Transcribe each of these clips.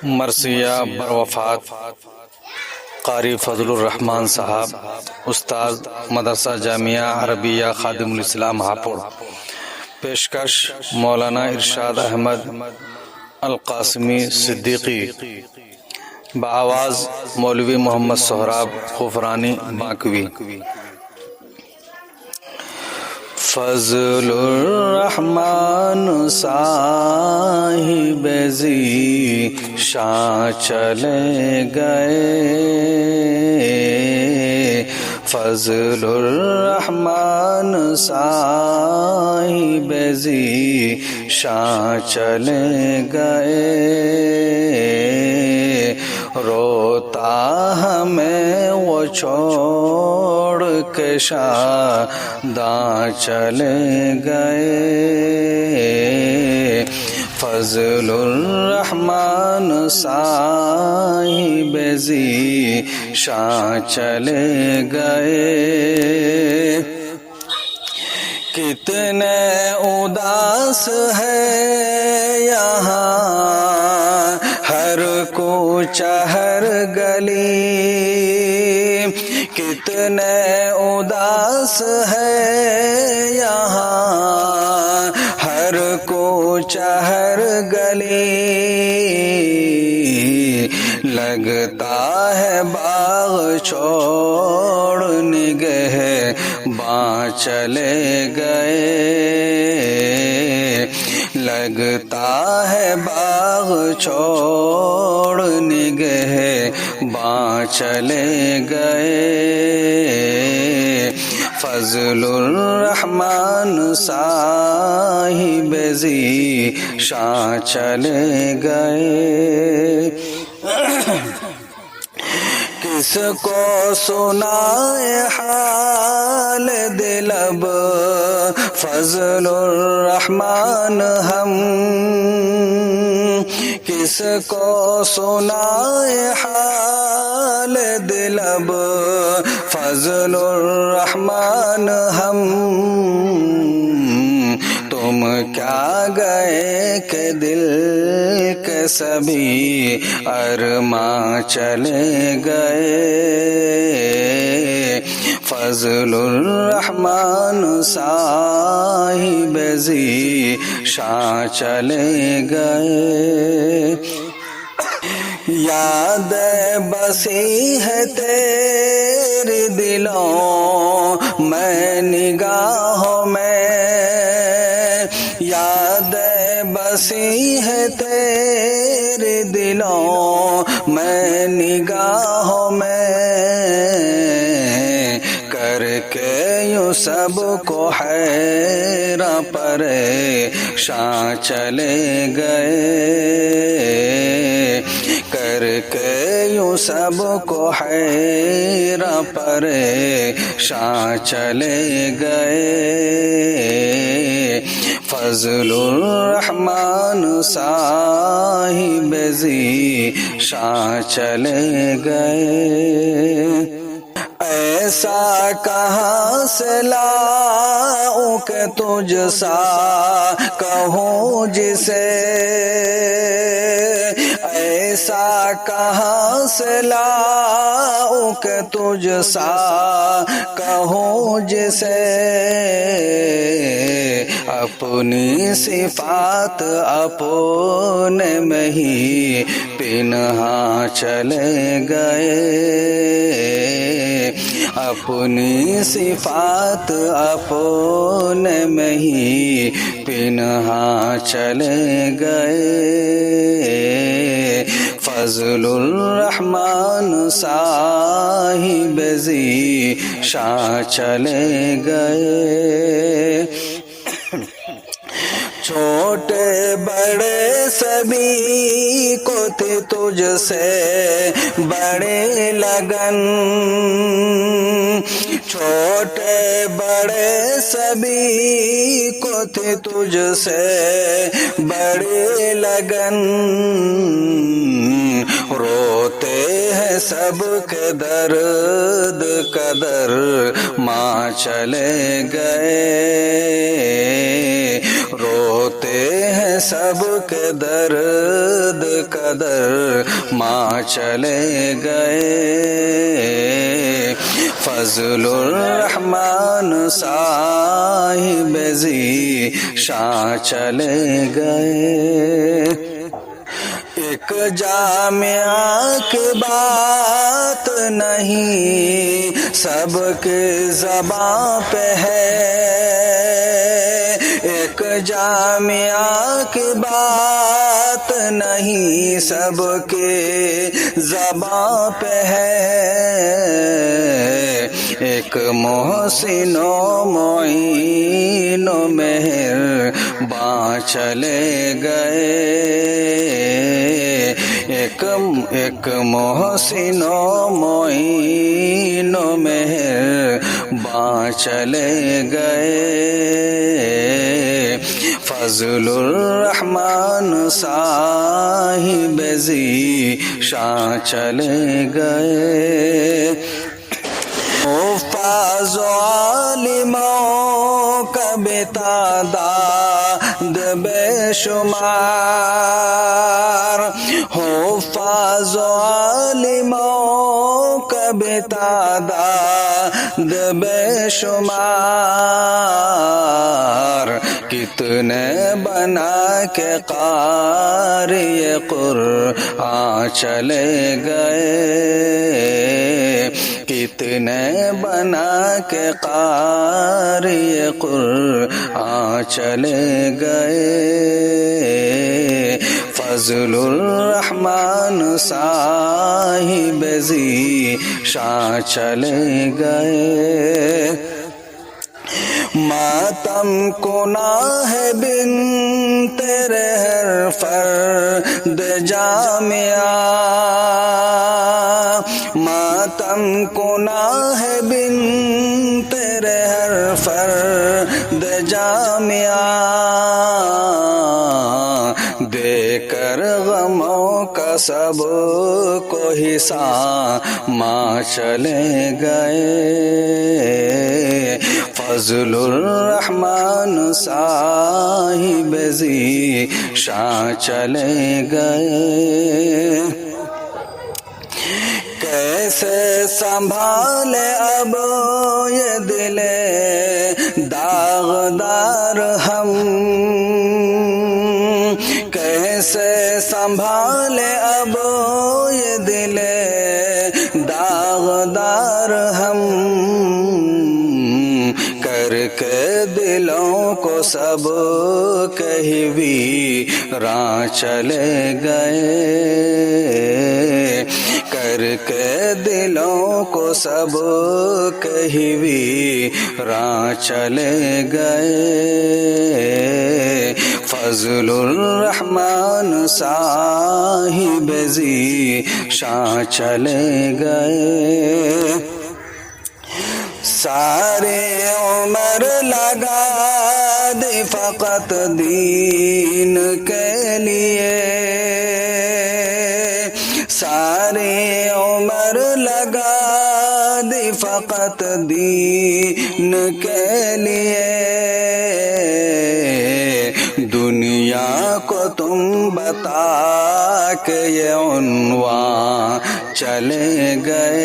مرثیہ بروفات قاری فضل الرحمان صاحب، استاد مدرسہ جامعہ عربیہ خادم الاسلام ہاپوڑ۔ پیشکش مولانا ارشاد احمد القاسمی صدیقی، بآواز مولوی محمد سہراب غفرانی بانکوی۔ فضل الرحمن صاحب ذی شاں چلے گئے، فضل الرحمن صاحب ذی شاں چلے گئے، روتا ہمیں وہ چھوڑ کے شاداں چلے گئے، فضل الرحمن صاحب ذی شاں چلے گئے، کتنے اداس ہے یہاں ہر کوچہ ہر گلی، کتنے اداس ہے یہاں ہر کوچہ ہر گلی، لگتا ہے باغ چھوڑ نگہ باں چلے گئے، لگتا ہے باغ چھوڑ نگہ باں چلے گئے، فضل الرحمن صاحب ذی شاں چلے گئے، کس کو سنائے حال دل اب فضل الرحمن ہم، کس کو سنائے حال دل اب فضل الرحمن ہم، تم کیا گئے کہ دل کے سبھی ارماں چلے گئے، فضل الرحمن صاحب ذی شاں چلے گئے، یاد بسی ہے تیری دلوں میں نگاہوں میں، یاد بسی ہے تیری دلوں میں نگاہوں میں، کر کے یوں سب کو حیراں پریشاں چلے گئے، کر کے یوں سب کو حیراں پریشاں چلے گئے، فضل الرحمن صاحب ذی شاں چلے گئے، ایسا کہاں سے لاؤں کہ تجھ سا کہوں جسے، ایسا کہاں سے لاؤں کہ تجھ سا کہوں جسے، اپنی صفات اپنے میں ہی پنہاں چلے گئے، اپنی صفات اپنے میں ہی پنہاں چلے گئے، فضل الرحمن صاحب ذی شاں چلے گئے، چھوٹے بڑے سبھی کو تھی تجھ سے بڑے لگن، چھوٹے بڑے سبھی کو تھی تجھ سے بڑے لگن، روتے ہیں سب کے درد قدر ماں چلے گئے، روتے ہیں سب کے درد قدر ماں چلے گئے فضل الرحمن صاحب ذیشان چلے گئے ایک جامعہ کی بات نہیں سب کے زباں پہ ہے ایک جامعہ کی بات نہیں سب کے زباں پہ ہے ایک محسن و معین و مہرباں چلے گئے ایک محسن و معین و مہرباں چلے گئے فضل الرحمن صاحب ذیشان چلے گئے حفاظ و عالموں کا بے تعداد بے شمار حفاظ و عالموں کا بے تعداد بے شمار کتنے بنا کے قاری قرآن چلے گئے کتنے بنا کے قاری قرآن چلے گئے فضل الرحمن صاحب ذیشان چلے گئے ماتم کناں ہے بن تیرے ہر فرد جامعہ ماتم کناں ہے بن تیرے ہر فرد جامعہ دے کر غموں کا سب کو حساب ماں چلے گئے فضل الرحمن صاحب ذیشان چلے گئے کیسے سنبھالے اب یہ دل داغدار ہم کیسے سنبھالے اب یہ دل داغدار ہم کر کے دلوں کو سب کہیں ویراں چلے گئے کر کے دلوں کو سب کہیں ویراں چلے گئے فضل الرحمن صاحب ذیشان چلے گئے سارے عمر لگا دی فقط دین کے لیے سارے عمر لگا دی فقط دین کے لیے دنیا کو تم بتا کے یہ عنوان چلے گئے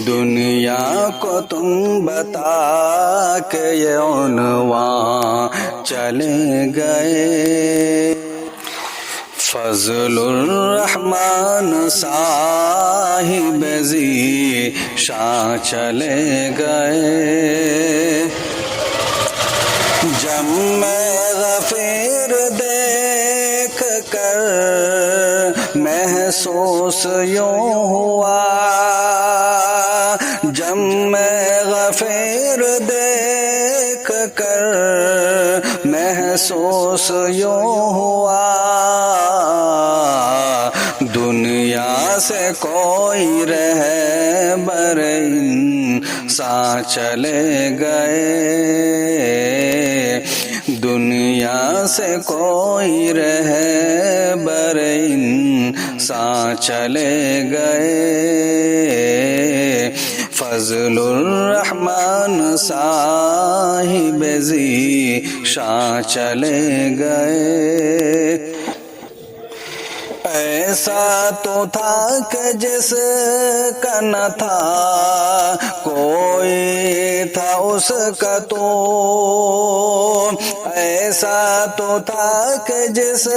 دنیا کو تم بتا کے یہ عنوان چلے گئے فضل الرحمن صاحب ذیشان چلے گئے جب میں غفیر دیکھ کر محسوس یوں ہوا جب میں غفیر دیکھ کر محسوس یوں ہوا دنیا سے کوئی رہبر انسان چلے گئے دنیا سے کوئی رہبر انسان چلے گئے فضل الرحمن صاحب ذیشان شاہ چلے گئے۔ ایسا تو تھا کہ جس کا نہ تھا کوئی تھا اس کا تو، ایسا تو تھا کہ جس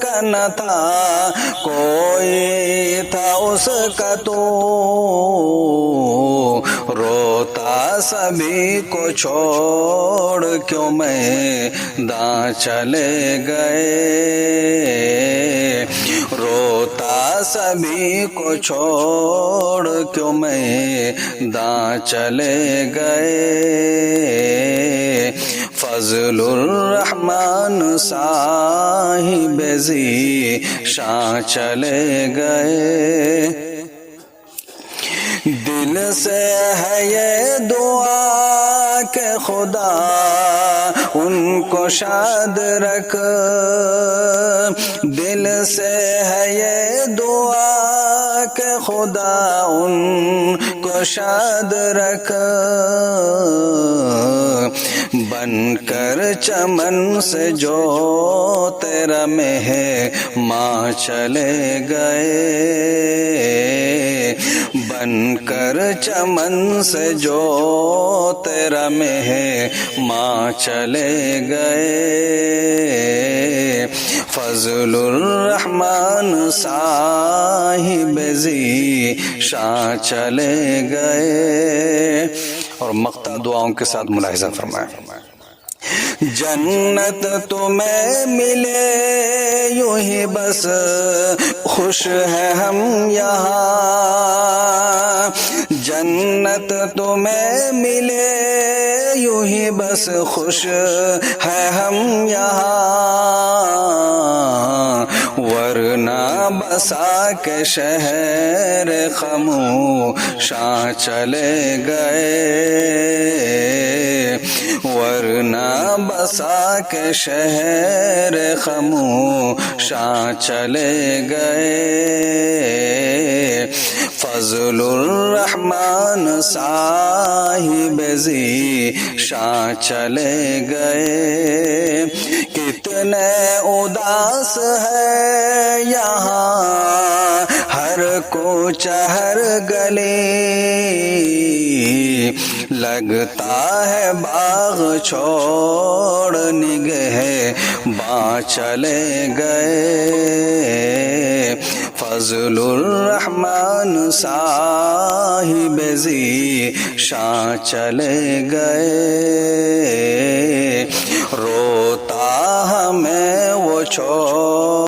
کا نہ تھا کوئی تھا اس کا تو، روتا سبھی کو چھوڑ کیوں میداں چلے گئے، روتا سبھی کو چھوڑ کیوں میداں چلے گئے۔ فضل الرحمن صاحب ذیشان چلے گئے۔ دل سے ہے یہ دعا کہ خدا ان کو شاد رکھ، دل سے ہے یہ دعا کہ خدا ان کو شاد رکھ، بن کر چمن سے جو تیرا مہمان چلے گئے، بن کر چمن سے جو تیرا مہمان چلے گئے۔ فضل الرحمن صاحب ذیشان چلے گئے۔ اور مقطع دعاؤں کے ساتھ ملاحظہ فرمائیں۔ جنت تمہیں ملے یوں ہی بس خوش ہے ہم یہاں، جنت تمہیں ملے یوں ہی بس خوش ہے ہم یہاں، ورنہ بسا کے شہر خاموشاں چلے گئے، ورنہ بسا کے شہر خاموشاں چلے گئے۔ فضل الرحمن صاحب ذیشان چلے گئے۔ کتنے اداس ہے یہاں ہر کوچہ ہر گلی، لگتا ہے باغ چھوڑ نگہباں چلے گئے۔ فضل الرحمن صاحب ذیشان چلے گئے، روتا ہمیں وہ چھوڑ